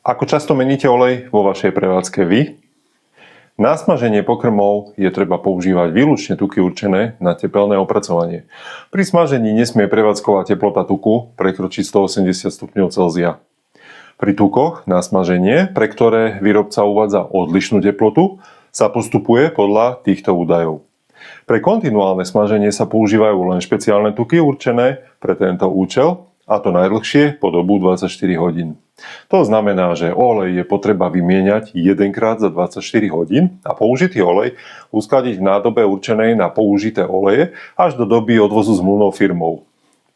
Ako často meníte olej vo vašej prevádzke vy? Na smaženie pokrmov je treba používať výlučne tuky určené na tepelné opracovanie. Pri smažení nesmie prevádzková teplota tuku prekročiť 180 stupňov Celzia. Pri tukoch na smaženie, pre ktoré výrobca uvádza odlišnú teplotu, sa postupuje podľa týchto údajov. Pre kontinuálne smaženie sa používajú len špeciálne tuky určené pre tento účel, a to najdlhšie po dobu 24 hodín. To znamená, že olej je potreba vymieňať jedenkrát za 24 hodín a použitý olej uskladiť v nádobe určenej na použité oleje až do doby odvozu s mlynou firmou.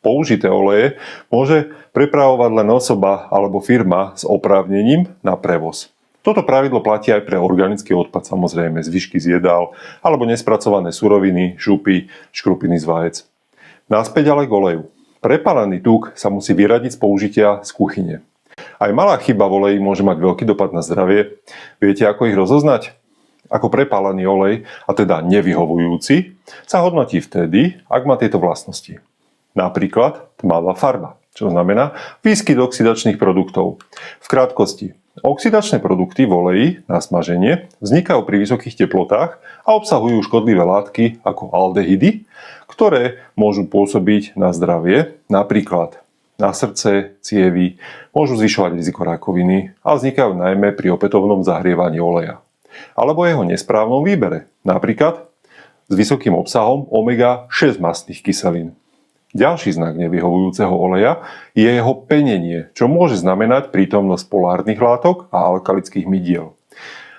Použité oleje môže prepravovať len osoba alebo firma s oprávnením na prevoz. Toto pravidlo platí aj pre organický odpad, samozrejme zvyšky z jedál alebo nespracované suroviny, šupy, škrupiny z vajec. Naspäť ale k oleju. Prepálený tuk sa musí vyradiť z použitia z kuchyne. Aj malá chyba v oleji môže mať veľký dopad na zdravie. Viete, ako ich rozoznať? Ako prepálený olej, a teda nevyhovujúci, sa hodnotí vtedy, ak má tieto vlastnosti. Napríklad tmavá farba, čo znamená výskyt oxidačných produktov. V krátkosti, oxidačné produkty v oleji na smaženie vznikajú pri vysokých teplotách a obsahujú škodlivé látky ako aldehydy, ktoré môžu pôsobiť na zdravie, napríklad na srdce, cievy, môžu zvyšovať riziko rakoviny a vznikajú najmä pri opätovnom zahrievaní oleja. Alebo jeho nesprávnom výbere, napríklad s vysokým obsahom omega-6 mastných kyselín. Ďalší znak nevyhovujúceho oleja je jeho penenie, čo môže znamenať prítomnosť polárnych látok a alkalických mydiel.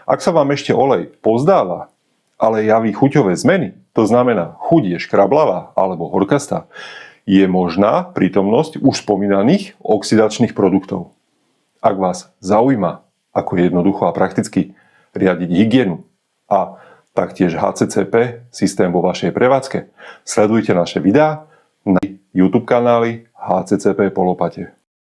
Ak sa vám ešte olej pozdáva, ale javí chuťové zmeny, to znamená chuť je škrablavá alebo horkastá, je možná prítomnosť už spomínaných oxidačných produktov. Ak vás zaujíma, ako jednoducho a prakticky riadiť hygienu a taktiež HCCP systém vo vašej prevádzke, sledujte naše videá na YouTube kanáli HCCP po lopate.